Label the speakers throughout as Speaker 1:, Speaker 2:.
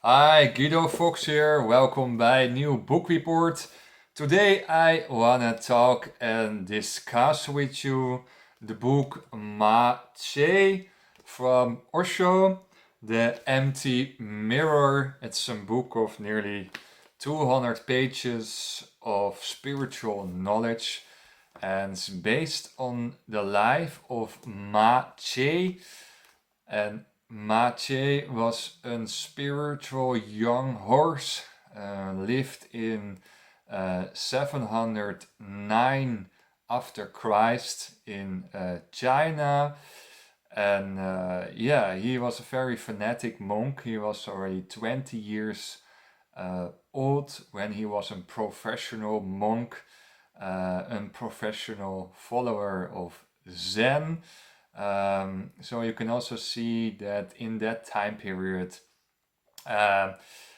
Speaker 1: Hi, Guido Fox here. Welcome bij New Book Report. Today I wanna talk and discuss with you the book Ma Tzu from Osho, The Empty Mirror. It's a book of nearly 200 pages of spiritual knowledge and it's based on the life of Ma Tzu. And Ma Tzu was a spiritual young horse, lived in 709 after Christ in China. And he was a very fanatic monk. He was already 20 years old when he was a professional monk, a professional follower of Zen. So you can also see that in that time period, um,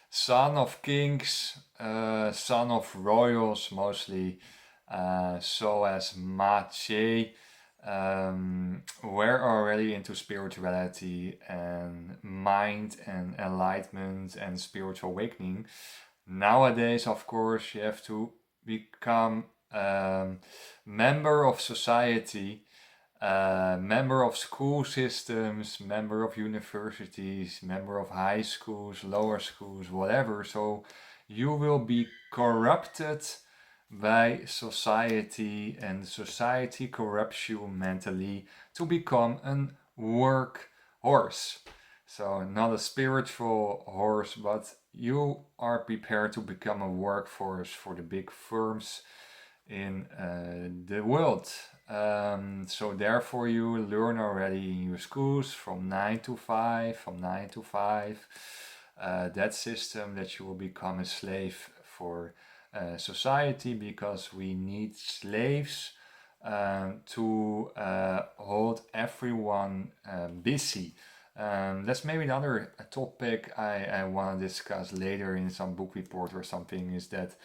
Speaker 1: son of kings, son of royals mostly, so as Ma Tzu, were already into spirituality and mind and enlightenment and spiritual awakening. Nowadays, of course, you have to become member of society, member of school systems, member of universities, member of high schools, lower schools, whatever. So you will be corrupted by society, and society corrupts you mentally to become a work horse. So not a spiritual horse, but you are prepared to become a workforce for the big firms in the world. So therefore you learn already in your schools from 9 to 5, from 9 to 5, that system that you will become a slave for society, because we need slaves to hold everyone busy. That's maybe another topic I want to discuss later in some book report or something, is that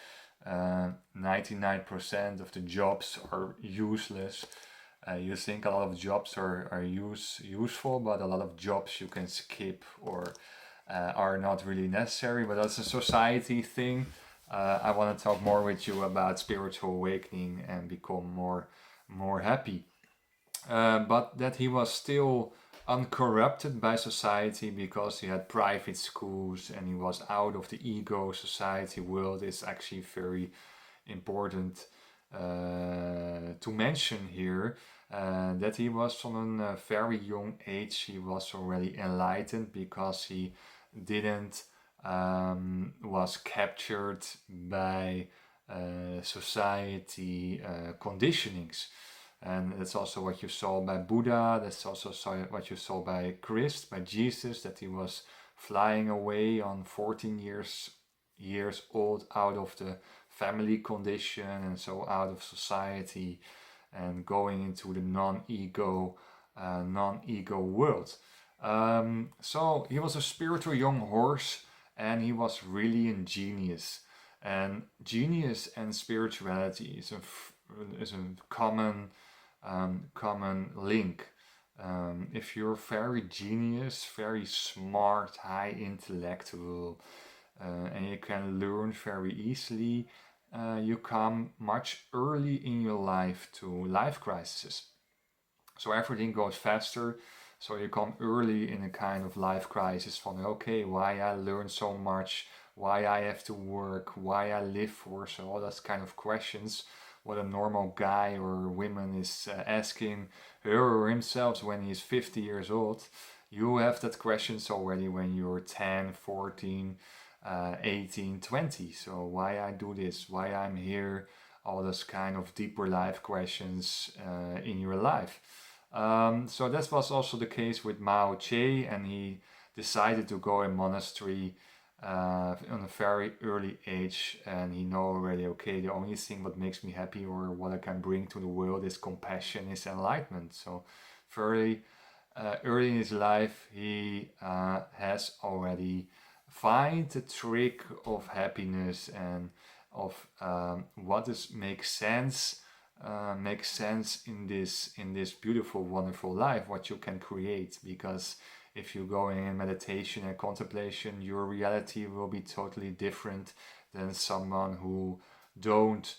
Speaker 1: 99% of the jobs are useless. You think a lot of jobs are useful, but a lot of jobs you can skip or are not really necessary, but that's a society thing. I want to talk more with you about spiritual awakening and become more happy. But that he was still uncorrupted by society because he had private schools and he was out of the ego society world is actually very important to mention here. That he was from a very young age, he was already enlightened because he didn't was captured by society conditionings. And that's also what you saw by Buddha, that's also what you saw by Christ, by Jesus, that he was flying away on 14 years old out of the family condition and so out of society and going into the non-ego world. So he was a spiritual young horse and he was really a genius. And genius and spirituality is a common link. If you're very genius, very smart, high intellectual, and you can learn very easily, you come much early in your life to life crisis. So everything goes faster. So you come early in a kind of life crisis from, okay, why I learn so much, why I have to work, why I live for, so all those kind of questions what a normal guy or woman is asking her or himself when he's 50 years old. You have that questions already when you're 10, 14, 18, 20. So why I do this, why I'm here, all those kind of deeper life questions in your life. So that was also the case with Mao Tse, and he decided to go in monastery on a very early age, and he know already, okay, the only thing what makes me happy or what I can bring to the world is compassion, is enlightenment. So very early in his life he has already find the trick of happiness and of what is makes sense in this beautiful wonderful life what you can create, because If you go in meditation and contemplation, your reality will be totally different than someone who don't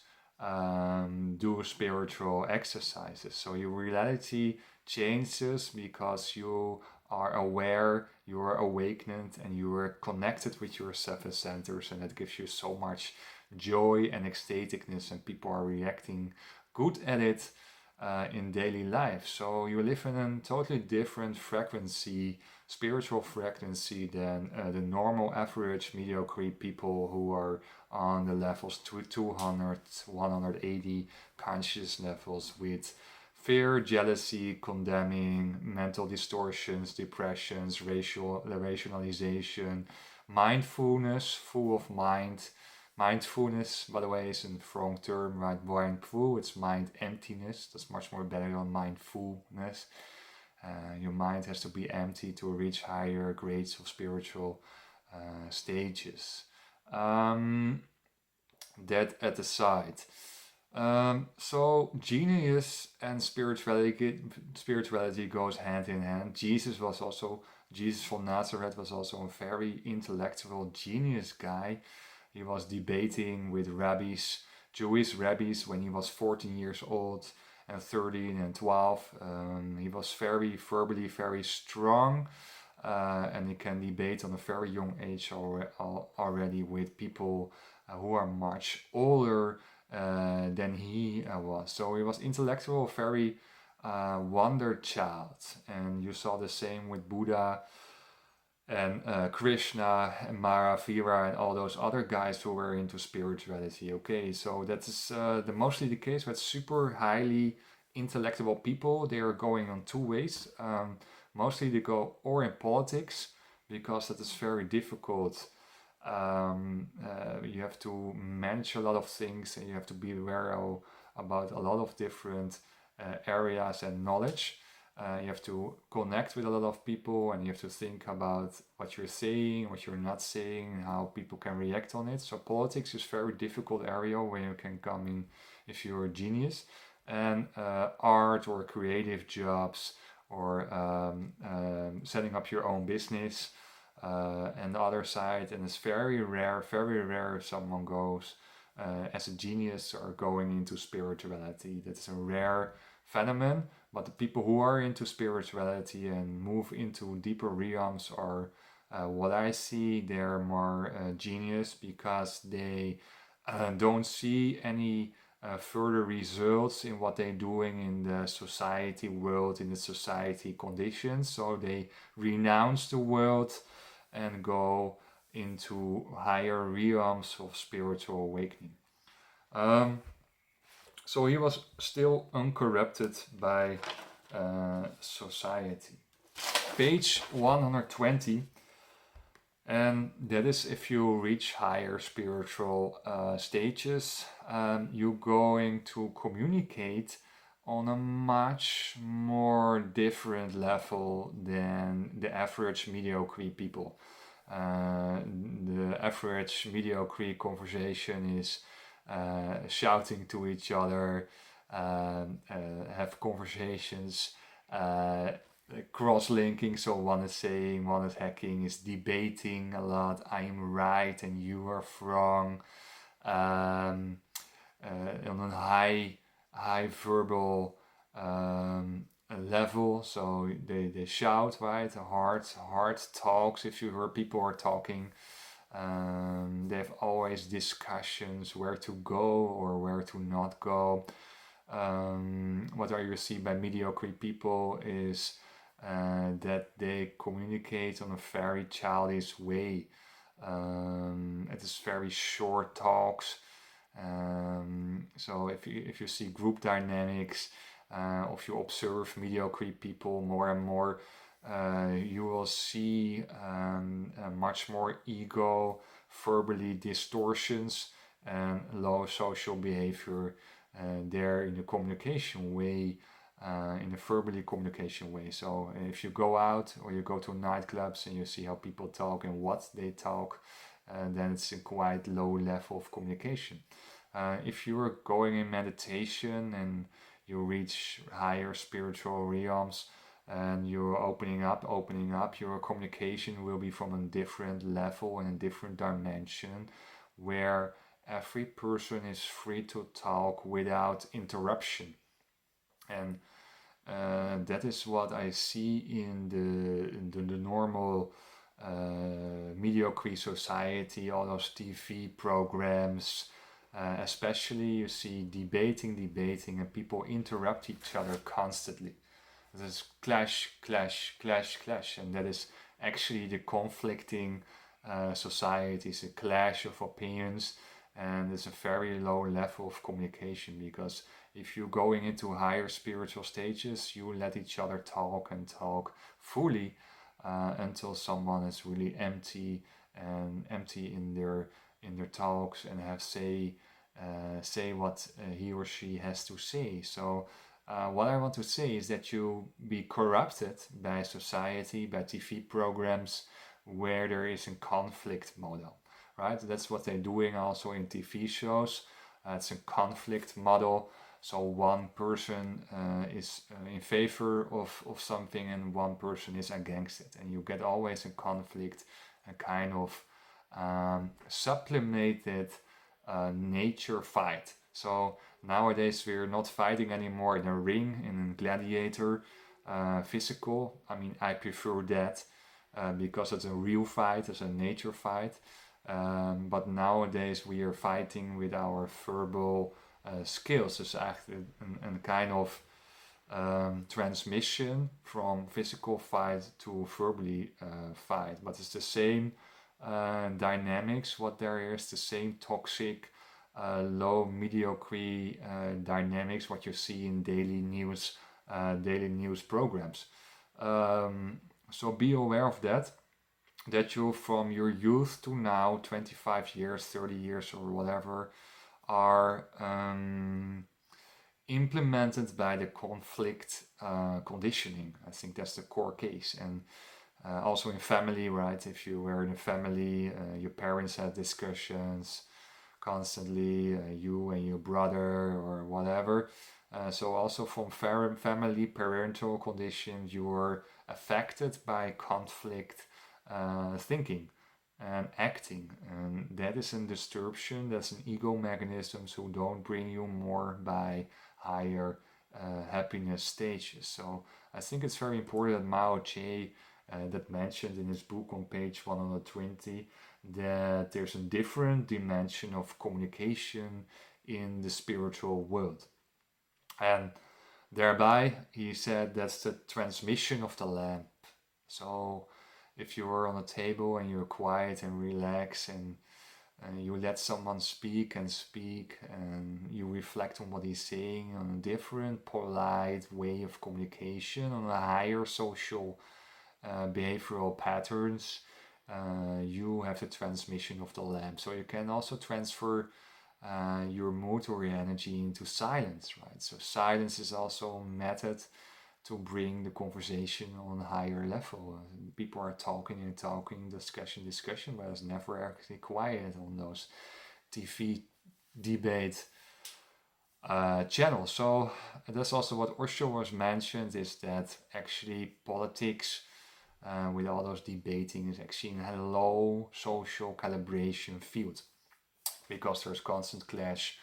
Speaker 1: do spiritual exercises. So your reality changes because you are aware, you are awakened, and you are connected with your seven centers, and that gives you so much joy and ecstaticness, and people are reacting good at it in daily life. So you live in a totally different frequency, spiritual frequency, than the normal average mediocre people who are on the levels 200, 180 conscious levels with fear, jealousy, condemning, mental distortions, depressions, rationalization, mindfulness, full of mind. Mindfulness, by the way, is a wrong term, right? Mindful, it's mind emptiness. That's much more better than mindfulness. Your mind has to be empty to reach higher grades of spiritual stages. That at the side. So genius and spirituality goes hand in hand. Jesus from Nazareth was also a very intellectual, genius guy. He was debating with rabbis, Jewish rabbis, when he was 14 years old, and 13 and 12. He was very verbally very strong, and he can debate on a very young age already with people who are much older than he was. So he was intellectual, very wonder child. And you saw the same with Buddha and Krishna and Mahavira and all those other guys who were into spirituality. Okay, so that is mostly the case with super highly intellectual people. They are going on two ways. Mostly they go or in politics, because that is very difficult. You have to manage a lot of things, and you have to be aware about a lot of different areas and knowledge. You have to connect with a lot of people, and you have to think about what you're saying, what you're not saying, how people can react on it. So politics is a very difficult area where you can come in if you're a genius. And art or creative jobs, or setting up your own business, and the other side. And it's very rare someone goes as a genius or going into spirituality. That's a rare phenomenon. But the people who are into spirituality and move into deeper realms are, what I see, they're more genius, because they don't see any further results in what they're doing in the society world, in the society conditions. So they renounce the world and go into higher realms of spiritual awakening. So he was still uncorrupted by society. Page 120, and that is if you reach higher spiritual stages, you're going to communicate on a much more different level than the average mediocre people. The average mediocre conversation is shouting to each other, have conversations, cross-linking, so one is saying, one is hacking, is debating a lot, I'm right and you are wrong, on a high verbal level. So they shout, right, hard talks. If you hear people are talking, they have always discussions where to go or where to not go. What you see by mediocre people is that they communicate on a very childish way. It is very short talks. So if you see group dynamics, if you observe mediocre people more and more, you will see much more ego, verbally distortions, and low social behavior there in the communication way, in the verbally communication way. So if you go out or you go to nightclubs and you see how people talk and what they talk, then it's a quite low level of communication. If you're going in meditation and you reach higher spiritual realms, and you're opening up, your communication will be from a different level and a different dimension where every person is free to talk without interruption. And that is what I see in the normal mediocre society, all those TV programs. Especially you see debating, and people interrupt each other constantly. There's clash, and that is actually the conflicting societies, a clash of opinions, and it's a very low level of communication, because if you're going into higher spiritual stages, you let each other talk and talk fully until someone is really empty in their talks, and have say what he or she has to say. So what I want to say is that you be corrupted by society, by TV programs where there is a conflict model, right? That's what they're doing also in TV shows. It's a conflict model. So one person is in favor of something, and one person is against it. And you get always a conflict, a kind of sublimated nature fight. So nowadays we're not fighting anymore in a ring, in a gladiator physical. I mean, I prefer that because it's a real fight, it's a nature fight. But nowadays we are fighting with our verbal skills. It's actually a kind of transmission from physical fight to verbally fight. But it's the same dynamics. What there is, the same toxic, low mediocre dynamics. What you see in daily news programs. So be aware of that. That you, from your youth to now, 25 years, 30 years, or whatever, are implemented by the conflict conditioning. I think that's the core case. And also in family, right? If you were in a family, your parents had discussions constantly, you and your brother or whatever. So also from family, parental conditions, you were affected by conflict thinking and acting, and that is a distortion, that's an ego mechanism, so don't bring you more by higher happiness stages. So I think it's very important that Ma Tzu that mentioned in his book on page 120 that there's a different dimension of communication in the spiritual world, and thereby he said that's the transmission of the lamp. So if you are on a table and you're quiet and relax, and you let someone speak and you reflect on what he's saying on a different polite way of communication, on a higher social behavioral patterns, you have the transmission of the lamp. So you can also transfer your mood or your energy into silence, right? So silence is also a method to bring the conversation on a higher level. People are talking and talking, discussion, but it's never actually quiet on those TV debate channels. So that's also what Osho was mentioned, is that actually politics with all those debating is actually in a low social calibration field, because there's constant clash,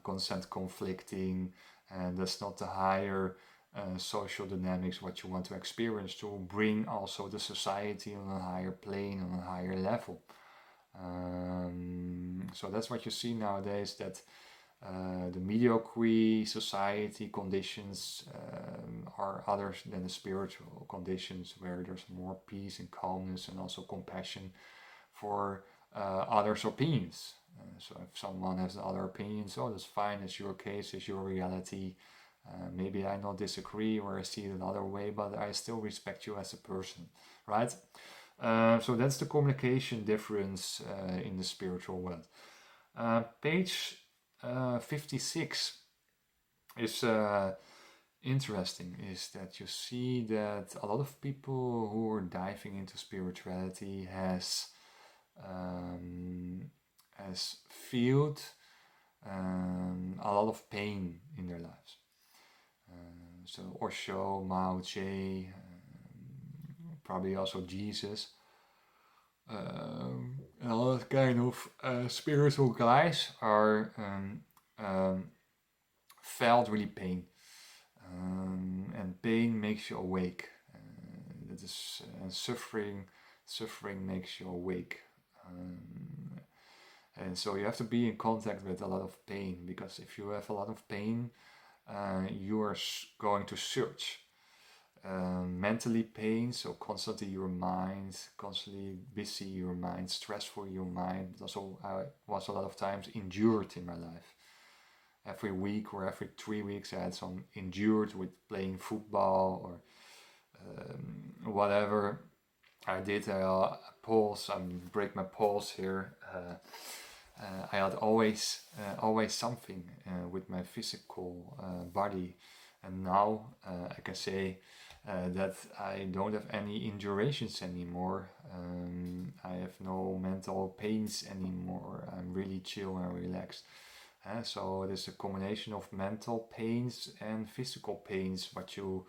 Speaker 1: constant conflicting, and that's not the higher social dynamics what you want to experience, to bring also the society on a higher plane, on a higher level. So that's what you see nowadays, that the mediocre society conditions are others than the spiritual conditions, where there's more peace and calmness and also compassion for others' opinions. So if someone has other opinions, oh, that's fine, it's your case, it's your reality. Maybe I not disagree, or I see it another way, but I still respect you as a person, right? So that's the communication difference in the spiritual world. Page 56 is interesting, is that you see that a lot of people who are diving into spirituality has felt a lot of pain in their lives. So Osho, Mao Tzu, probably also Jesus, and all that kind of spiritual guys are felt really pain, and pain makes you awake. That is suffering makes you awake. And so you have to be in contact with a lot of pain, because if you have a lot of pain, you are going to search. Mentally pain, so constantly your mind, constantly busy your mind, stressful your mind. Also, I was a lot of times endured in my life. Every week or every 3 weeks, I had some endured with playing football or whatever I did. Pulse, I break my pulse here. I had always something with my physical body, and now I can say that I don't have any indurations anymore. I have no mental pains anymore. I'm really chill and relaxed. So it is a combination of mental pains and physical pains what you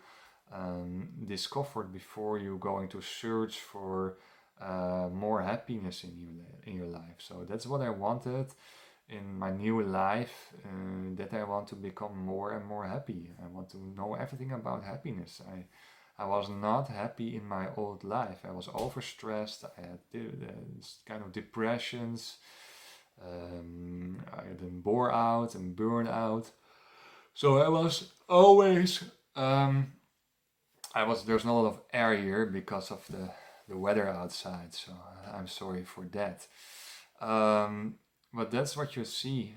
Speaker 1: discovered before you going to search for more happiness in your life. So that's what I wanted in my new life, that I want to become more and more happy. I want to know everything about happiness. I was not happy in my old life. I was overstressed. I had this kind of depressions. I had bore out and burn out. So I was always there's not a lot of air here because of the weather outside, so I'm sorry for that. But that's what you see,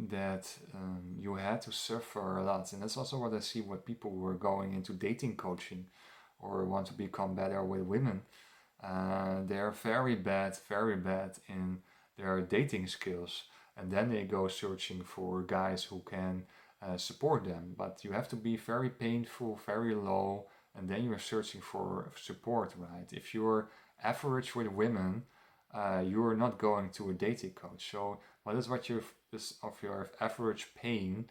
Speaker 1: that you had to suffer a lot. And that's also what I see when people who are going into dating coaching or want to become better with women. They're very bad in their dating skills. And then they go searching for guys who can support them. But you have to be very painful, very low, and then you're searching for support, right? If you're average with women, you're not going to a dating coach. So what is what you of your average pain,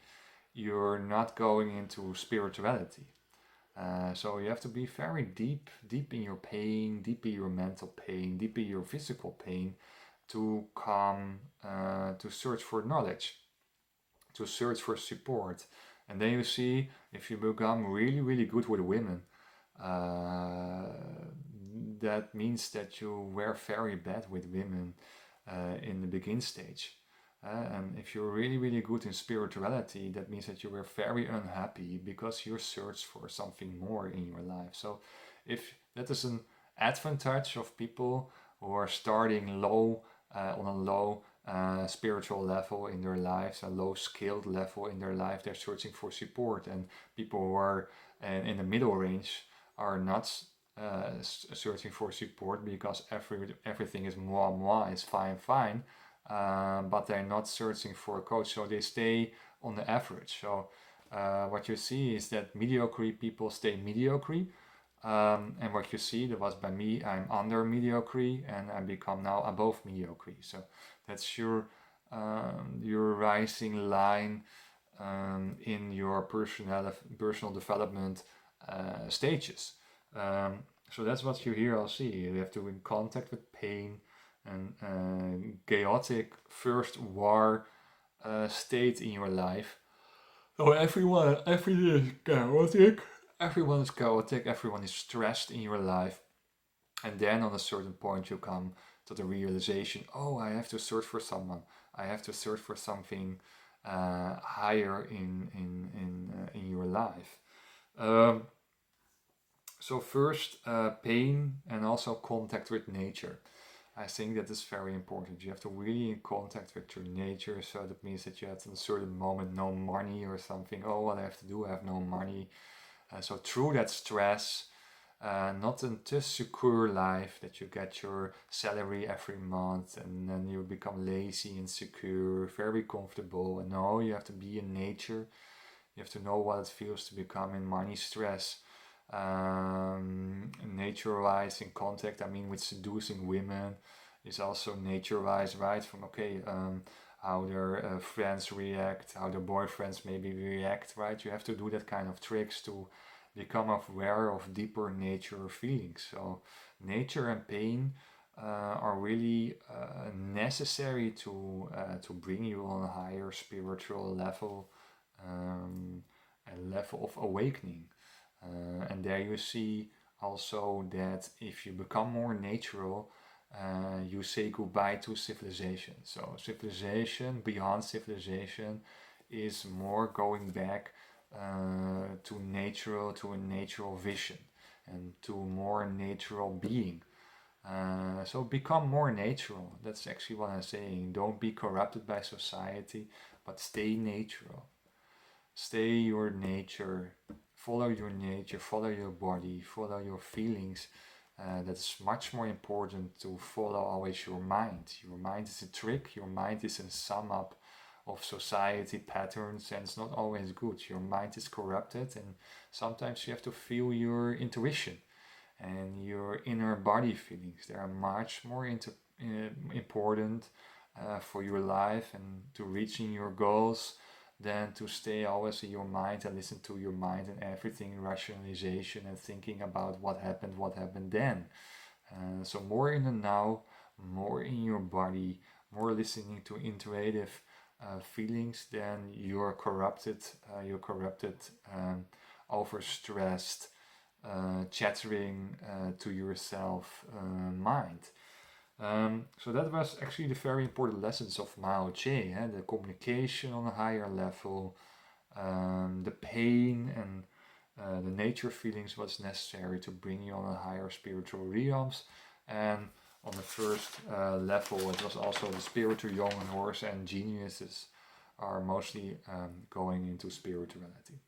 Speaker 1: you're not going into spirituality. So you have to be very deep in your pain, deep in your mental pain, deep in your physical pain, to come to search for knowledge, to search for support. And then you see, if you become really, really good with women, that means that you were very bad with women in the begin stage. And if you're really, really good in spirituality, that means that you were very unhappy because you searched for something more in your life. So if that is an advantage of people who are starting low, on a low spiritual level in their lives, a low skilled level in their life, they're searching for support. And people who are in the middle range are not searching for support because everything is moi, it's fine, but they're not searching for a coach, so they stay on the average. So what you see is that mediocre people stay mediocre, and what you see, that was by me, I'm under mediocre and I become now above mediocre. So that's your rising line in your personal development stages. So that's what you here all see. You have to in contact with pain and chaotic first war state in your life. So everything is chaotic. Everyone is chaotic. Everyone is stressed in your life. And then on a certain point you come to the realization, oh, I have to search for someone. I have to search for something higher in your life. So first, pain and also contact with nature. I think that is very important. You have to really in contact with your nature. So that means that you have at a certain moment no money or something. Oh, what I have to do, I have no money. So through that stress, not a secure life that you get your salary every month and then you become lazy and secure, very comfortable. And no, you have to be in nature. You have to know what it feels to become in money stress. Nature-wise in contact, I mean with seducing women is also nature-wise, right? From okay, how their friends react, how their boyfriends maybe react, right? You have to do that kind of tricks to become aware of deeper nature feelings. So nature and pain are really necessary to bring you on a higher spiritual level, a level of awakening. And there you see also that if you become more natural, you say goodbye to civilization. So civilization, beyond civilization, is more going back to a natural vision and to more natural being. So become more natural. That's actually what I'm saying. Don't be corrupted by society, but stay natural. Stay your nature. Follow your nature. Follow your body. Follow your feelings. That's much more important to follow always your mind. Your mind is a trick. Your mind is a sum up of society patterns, and it's not always good. Your mind is corrupted, and sometimes you have to feel your intuition and your inner body feelings. They are much more important for your life and to reaching your goals than to stay always in your mind and listen to your mind and everything rationalization and thinking about what happened then. So more in the now, more in your body, more listening to intuitive feelings than your corrupted, overstressed, chattering to yourself mind. So that was actually the very important lessons of Ma Tzu, the communication on a higher level, the pain and the nature feelings was necessary to bring you on a higher spiritual realms. And on the first level, it was also the spiritual young horse and geniuses are mostly going into spirituality.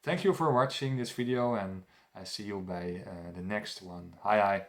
Speaker 1: Thank you for watching this video, and I see you by the next one. Hi.